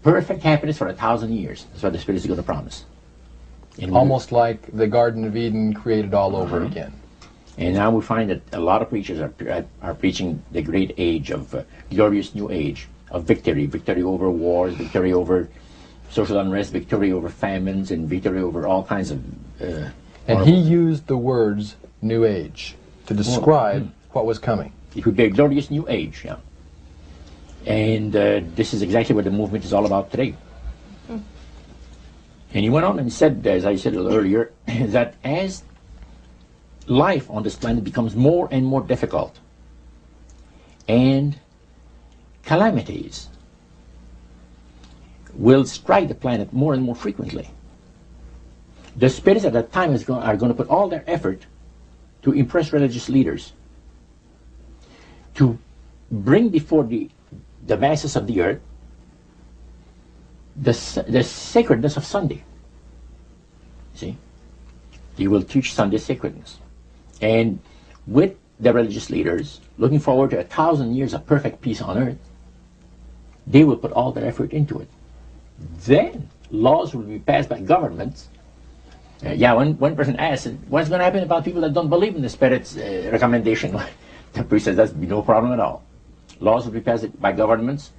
perfect happiness for 1,000 years. That's what the Spirit is going to promise. And almost like the Garden of Eden created all over again. And now we find that a lot of preachers are preaching the great age of glorious new age of victory over wars, victory over social unrest, victory over famines, and victory over all kinds of and he used the words new age to describe what was coming. It would be a glorious new age, yeah. And this is exactly what the movement is all about today. And he went on and said, as I said a little earlier, that as life on this planet becomes more and more difficult, and calamities will strike the planet more and more frequently, the spirits at that time are going to put all their effort to impress religious leaders, to bring before the masses of the earth the sacredness of Sunday. See? They will teach Sunday sacredness. And with the religious leaders, looking forward to 1,000 years of perfect peace on earth, they will put all their effort into it. Then laws will be passed by governments. One person asked, what's going to happen about people that don't believe in the Spirit's recommendation? The priest says, that's no problem at all. Laws will be passed by governments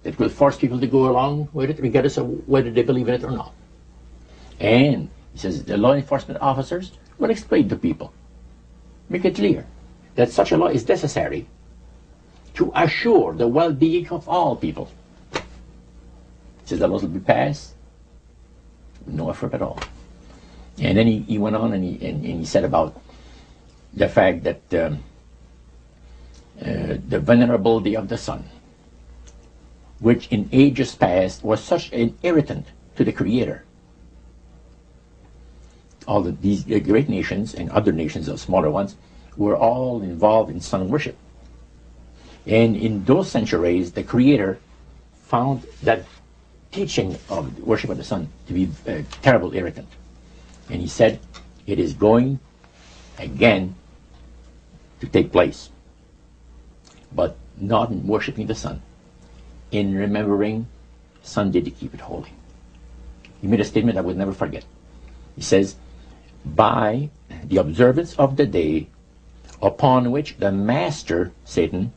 that will force people to go along with it, regardless of whether they believe in it or not. And he says the law enforcement officers will explain to people, make it clear that such a law is necessary to assure the well-being of all people. He says the laws will be passed with no effort at all. And then he went on and he said about the fact that the venerability of the sun, which in ages past was such an irritant to the Creator. All of these great nations and other nations, the smaller ones, were all involved in sun worship. And in those centuries, the Creator found that teaching of worship of the sun to be a terrible irritant. And he said, it is going again to take place, but not in worshiping the sun, in remembering Sunday to keep it holy. He made a statement I would never forget. He says, by the observance of the day upon which the master, Satan,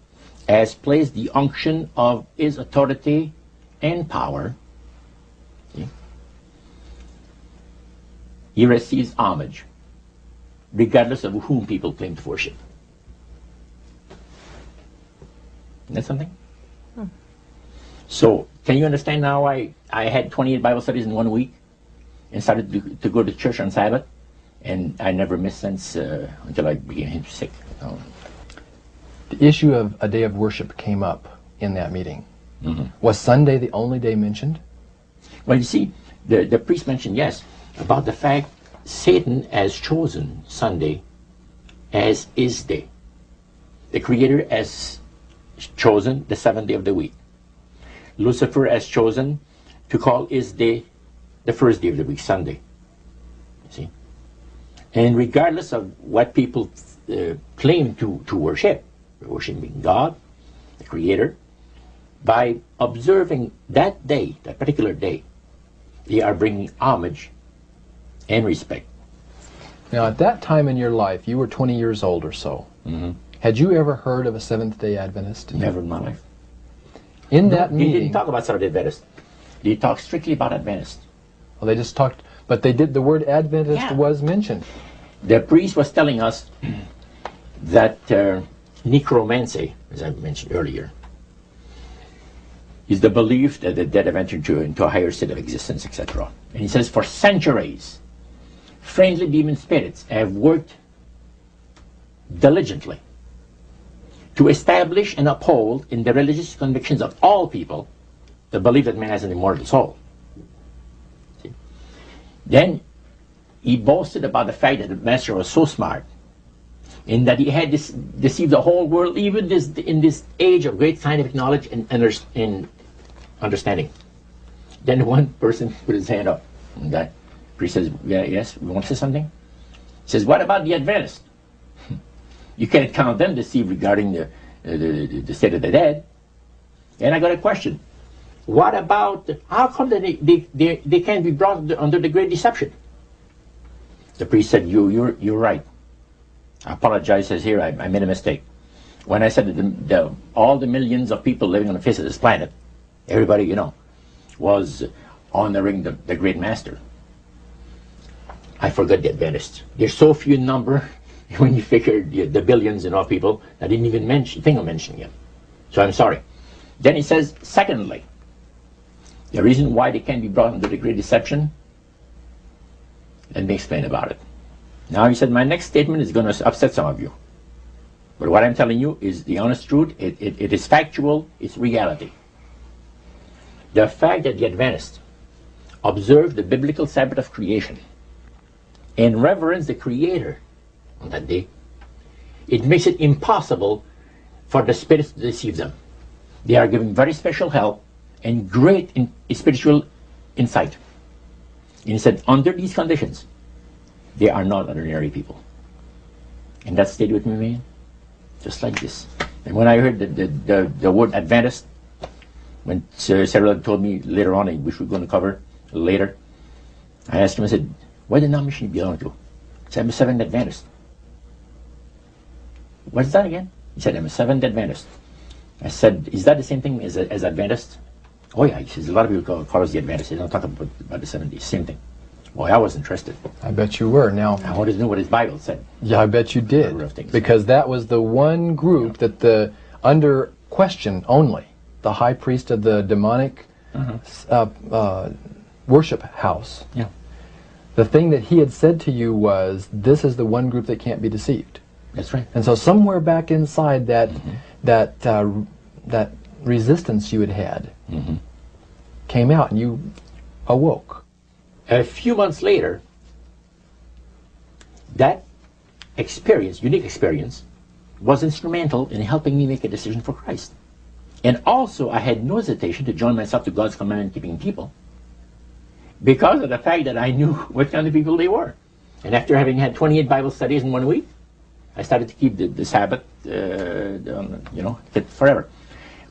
has placed the unction of his authority and power, he receives homage, regardless of whom people claim to worship. Isn't that something? So, can you understand now why I had 28 Bible studies in 1 week and started to go to church on Sabbath? And I never missed since until I became sick. The issue of a day of worship came up in that meeting. Was Sunday the only day mentioned? Well, you see, the priest mentioned, yes, about the fact Satan has chosen Sunday as his day. The Creator has chosen the seventh day of the week. Lucifer has chosen to call his day the first day of the week, Sunday. See? And regardless of what people claim to worship, worshiping God, the Creator, by observing that day, that particular day, they are bringing homage and respect. Now, at that time in your life, you were 20 years old or so. Had you ever heard of a Seventh-day Adventist? Never in my life. In that meeting... They didn't talk about Seventh-day Adventist. They talked strictly about Adventist. Well, they just talked... But they did... The word Adventist was mentioned. The priest was telling us that necromancy, as I mentioned earlier, is the belief that the dead have entered into a higher state of existence, etc. And he says, for centuries, friendly demon spirits have worked diligently to establish and uphold in the religious convictions of all people the belief that man has an immortal soul. See? Then he boasted about the fact that the master was so smart in that he had deceived the whole world, even in this age of great scientific knowledge and understanding. Then one person put his hand up, and that priest says, yes, we want to say something? He says, what about the Adventists? You can't count them deceived regarding the state of the dead. And I got a question. What about, how come that they can't be brought under the Great Deception? The priest said, you're right. I apologize, says here, I made a mistake. When I said that all the millions of people living on the face of this planet, everybody, you know, was honoring the great master. I forgot the Adventists. There's so few in number when you figure the billions and all people, I didn't even think of mentioning him. So I'm sorry. Then he says, secondly, the reason why they can't be brought under the Great Deception, let me explain about it. Now he said, my next statement is going to upset some of you. But what I'm telling you is the honest truth. It is factual. It's reality. The fact that the Adventists observe the biblical Sabbath of creation and reverence the Creator on that day, it makes it impossible for the spirits to deceive them. They are given very special help and great spiritual insight. And he said, under these conditions, they are not ordinary people. And that stayed with me, man, just like this. And when I heard the word Adventist, when Sarah told me later on, which we're going to cover later, I asked him, I said, what denomination do you belong to? He said, I'm a Seventh Adventist. What's that again? He said, I'm a Seventh Adventist. I said, is that the same thing as Adventist? Oh yeah, he says, a lot of people call us the Adventists. They don't talk about the 70s. Same thing. Boy, I was interested. I bet you were. Now, I wanted to know what his Bible said. Yeah, I bet you did. Because that was the one group that under question only, the high priest of the demonic worship house. Yeah. The thing that he had said to you was, this is the one group that can't be deceived. That's right. And so somewhere back inside that that resistance you had came out, and you awoke. A few months later, that experience, unique experience, was instrumental in helping me make a decision for Christ. And also, I had no hesitation to join myself to God's commandment-keeping people because of the fact that I knew what kind of people they were. And after having had 28 Bible studies in 1 week, I started to keep the Sabbath, fit forever.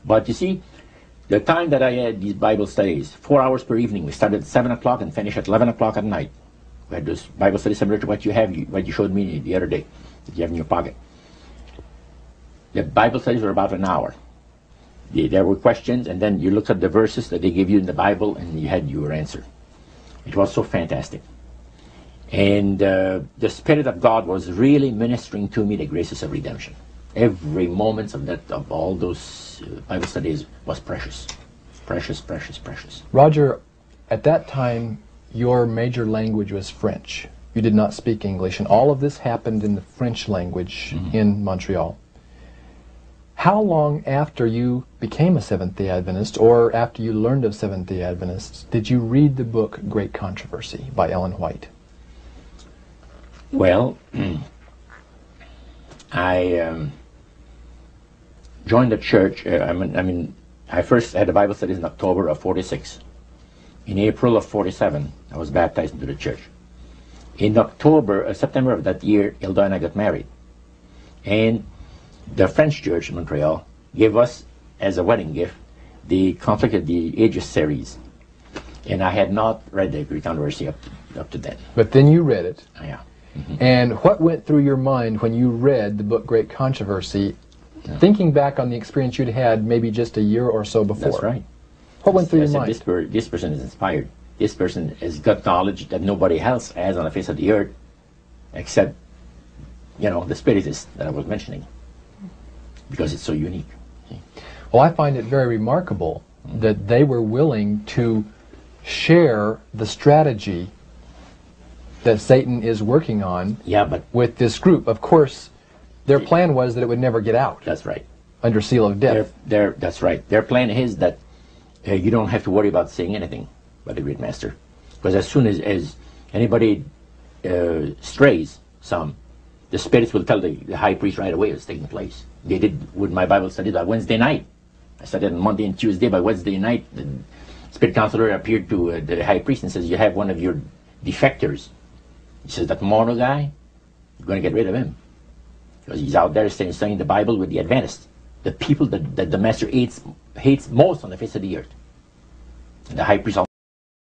But you see, the time that I had these Bible studies, 4 hours per evening, we started at 7 o'clock and finished at 11 o'clock at night. We had those Bible studies similar to what you showed me the other day, that you have in your pocket. The Bible studies were about an hour. There were questions, and then you looked at the verses that they gave you in the Bible, and you had your answer. It was so fantastic. And the Spirit of God was really ministering to me the graces of redemption. Every moment of all those Bible studies was precious. Precious, precious, precious. Roger, at that time, your major language was French. You did not speak English, and all of this happened in the French language in Montreal. How long after you became a Seventh-day Adventist, or after you learned of Seventh-day Adventists, did you read the book Great Controversy by Ellen White? Well, I joined the church. I first had the Bible studies in October of 46. In April of 47, I was baptized into the church. In September of that year, Hilda and I got married. And the French church in Montreal gave us, as a wedding gift, the Conflict of the Ages series. And I had not read the Great Controversy up to then. But then you read it. Yeah. And what went through your mind when you read the book Great Controversy, thinking back on the experience you'd had maybe just a year or so before? That's right. What went through your mind? This person is inspired. This person has got knowledge that nobody else has on the face of the earth, except, the Spiritist that I was mentioning, because it's so unique. Well, I find it very remarkable that they were willing to share the strategy that Satan is working on with this group. Of course, their plan was that it would never get out. That's right. Under seal of death. That's right. Their plan is that you don't have to worry about saying anything by the Great Master. Because as soon as anybody strays some, the spirits will tell the high priest right away what's taking place. They did with my Bible study by Wednesday night. I studied on Monday and Tuesday. By Wednesday night, the spirit counselor appeared to the high priest and says, you have one of your defectors. He says, that Mono guy, you're going to get rid of him. Because he's out there studying the Bible with the Adventists. The people that the Master hates most on the face of the earth. The high priest